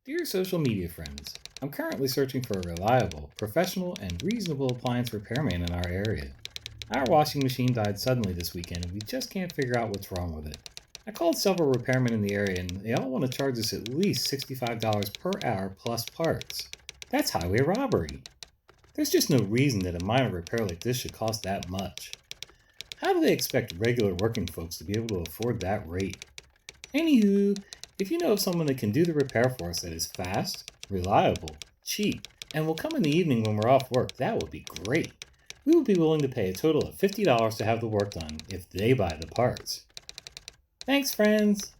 Dear social media friends, I'm currently searching for a reliable, professional, and reasonable appliance repairman in our area. Our washing machine died suddenly this weekend and we just can't figure out what's wrong with it. I called several repairmen in the area and they all want to charge us at least $65 per hour plus parts. That's highway robbery. There's just no reason that a minor repair like this should cost that much. How do they expect regular working folks to be able to afford that rate? Anywho, if you know of someone that can do the repair for us that is fast, reliable, cheap, and will come in the evening when we're off work, that would be great. We would be willing to pay a total of $50 to have the work done if they buy the parts. Thanks, friends!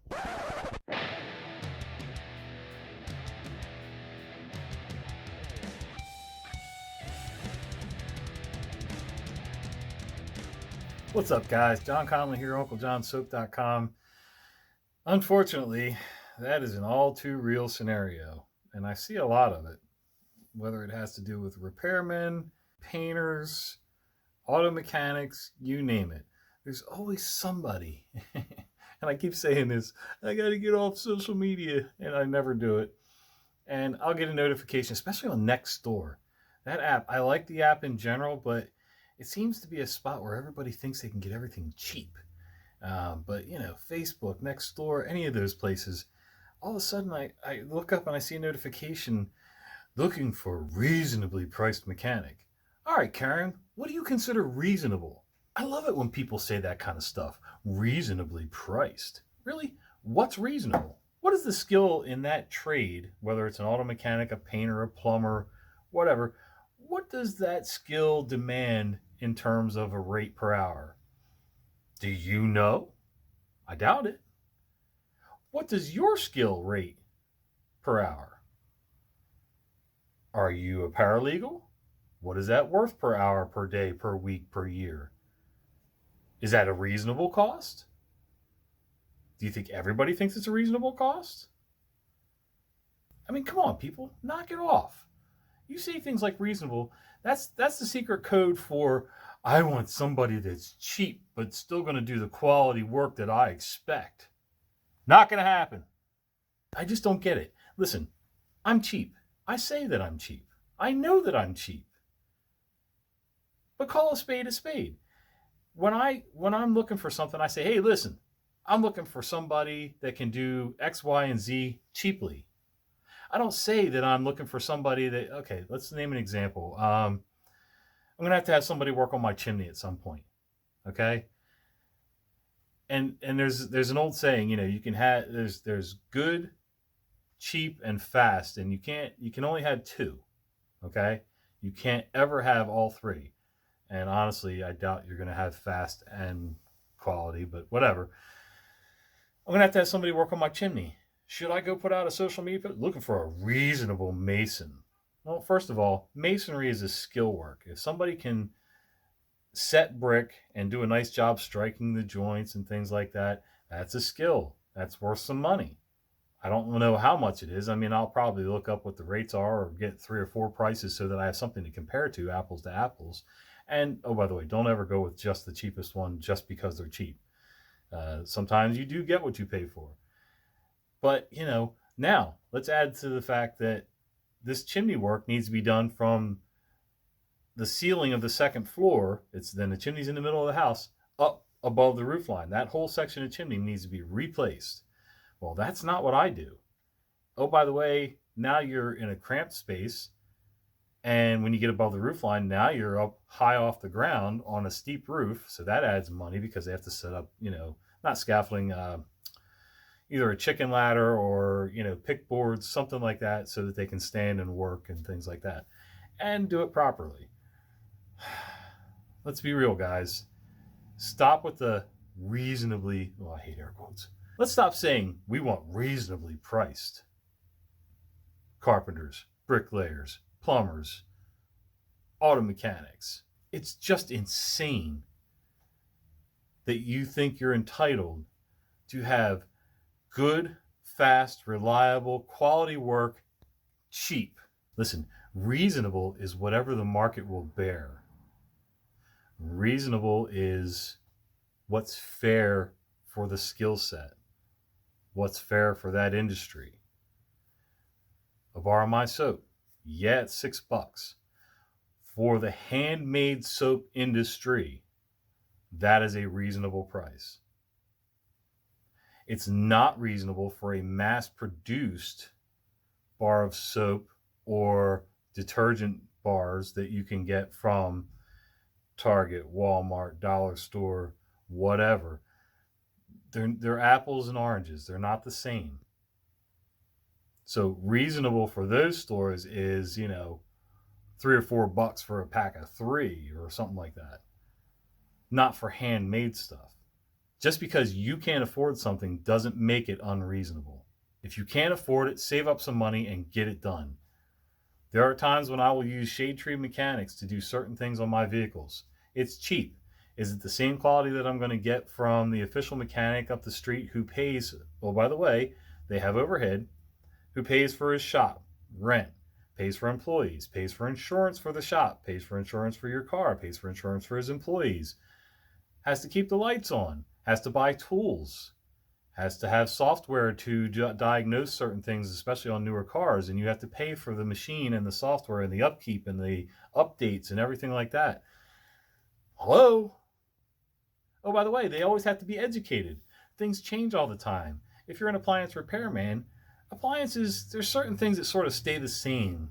What's up, guys? John Conley here, UncleJohnSoap.com. Unfortunately, that is an all too real scenario, and I see a lot of it, whether it has to do with repairmen, painters, auto mechanics, you name it. There's always somebody. And I keep saying this, I got to get off social media, and I never do it. And I'll get a notification, especially on Nextdoor. That app, I like the app in general, but it seems to be a spot where everybody thinks they can get everything cheap. But Facebook, Nextdoor, any of those places, all of a sudden I look up and I see a notification looking for a reasonably priced mechanic. All right, Karen, what do you consider reasonable? I love it when people say that kind of stuff. Reasonably priced. Really? What's reasonable? What is the skill in that trade, whether it's an auto mechanic, a painter, a plumber, whatever? What does that skill demand in terms of a rate per hour? Do you know? I doubt it. What does your skill rate per hour? Are you a paralegal? What is that worth per hour, per day, per week, per year? Is that a reasonable cost? Do you think everybody thinks it's a reasonable cost? I mean, come on, people, knock it off. You say things like reasonable, that's the secret code for I want somebody that's cheap but still going to do the quality work that I expect. Not going to happen. I just don't get it. Listen, I'm cheap. I say that I'm cheap. I know that I'm cheap. But call a spade a spade. When I'm looking for something, I say, hey, listen, I'm looking for somebody that can do X, Y, and Z cheaply. I don't say that I'm looking for somebody that, okay, let's name an example. I'm going to have somebody work on my chimney at some point. Okay. And there's an old saying, you can have, there's good, cheap, and fast, and you can only have two. Okay. You can't ever have all three. And honestly, I doubt you're going to have fast and quality, but whatever. I'm going to have somebody work on my chimney. Should I go put out a social media looking for a reasonable mason? Well, first of all, masonry is a skill work. If somebody can set brick and do a nice job striking the joints and things like that, that's a skill. That's worth some money. I don't know how much it is. I mean, I'll probably look up what the rates are or get 3 or 4 prices so that I have something to compare to, apples to apples. And, oh, by the way, don't ever go with just the cheapest one just because they're cheap. Sometimes you do get what you pay for. But, now let's add to the fact that this chimney work needs to be done from the ceiling of the second floor. Then the chimney's in the middle of the house, up above the roof line. That whole section of chimney needs to be replaced. Well, that's not what I do. Oh, by the way, now you're in a cramped space. And when you get above the roof line, now you're up high off the ground on a steep roof. So that adds money because they have to set up, not scaffolding, either a chicken ladder or, pick boards, something like that, so that they can stand and work and things like that and do it properly. Let's be real, guys. Stop with the reasonably, I hate air quotes. Let's stop saying we want reasonably priced carpenters, bricklayers, plumbers, auto mechanics. It's just insane that you think you're entitled to have good, fast, reliable, quality work cheap. Listen, reasonable is whatever the market will bear. Reasonable is what's fair for the skill set, what's fair for that industry. bar of my soap. Yeah, it's $6. For the handmade soap industry, that is a reasonable price. It's not reasonable for a mass-produced bar of soap or detergent bars that you can get from Target, Walmart, Dollar Store, whatever. They're apples and oranges. They're not the same. So reasonable for those stores is, $3 or $4 for a pack of 3 or something like that. Not for handmade stuff. Just because you can't afford something doesn't make it unreasonable. If you can't afford it, save up some money and get it done. There are times when I will use Shade Tree Mechanics to do certain things on my vehicles. It's cheap. Is it the same quality that I'm going to get from the official mechanic up the street who pays, well, by the way, they have overhead, who pays for his shop, rent, pays for employees, pays for insurance for the shop, pays for insurance for your car, pays for insurance for his employees, has to keep the lights on, has to buy tools, has to have software to diagnose certain things, especially on newer cars, and you have to pay for the machine and the software and the upkeep and the updates and everything like that. Hello? Oh, by the way, they always have to be educated. Things change all the time. If you're an appliance repairman, appliances, there's certain things that sort of stay the same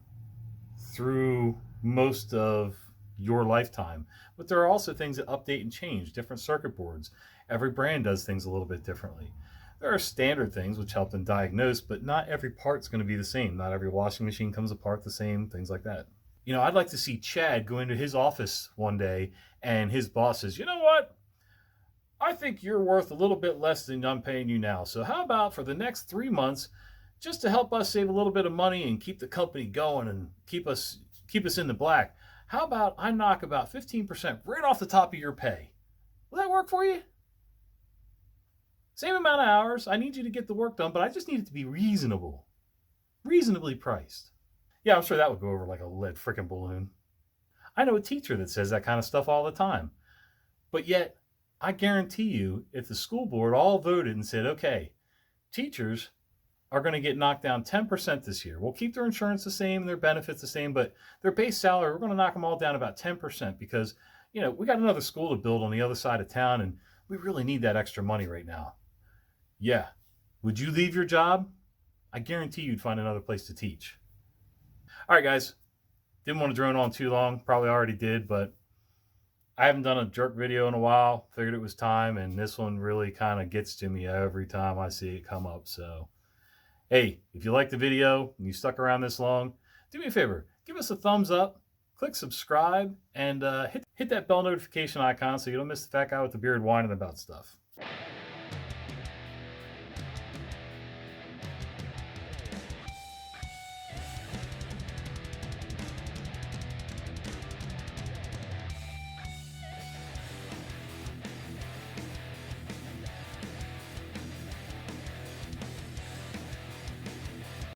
through most of your lifetime. But there are also things that update and change, different circuit boards. Every brand does things a little bit differently. There are standard things which help them diagnose, but not every part's going to be the same. Not every washing machine comes apart the same, things like that. I'd like to see Chad go into his office one day and his boss says, you know what? I think you're worth a little bit less than I'm paying you now. So how about for the next 3 months, just to help us save a little bit of money and keep the company going and keep us in the black, how about I knock about 15% right off the top of your pay? Will that work for you? Same amount of hours. I need you to get the work done, but I just need it to be reasonable. Reasonably priced. Yeah, I'm sure that would go over like a lead frickin' balloon. I know a teacher that says that kind of stuff all the time. But yet, I guarantee you, if the school board all voted and said, okay, teachers are going to get knocked down 10% this year. We'll keep their insurance the same, their benefits the same, but their base salary, we're going to knock them all down about 10% because, we got another school to build on the other side of town and we really need that extra money right now. Yeah. Would you leave your job? I guarantee you'd find another place to teach. All right, guys. Didn't want to drone on too long. Probably already did, but I haven't done a jerk video in a while. Figured it was time, and this one really kind of gets to me every time I see it come up. So, hey, if you liked the video and you stuck around this long, do me a favor. Give us a thumbs up, click subscribe, and hit that bell notification icon so you don't miss the fat guy with the beard whining about stuff.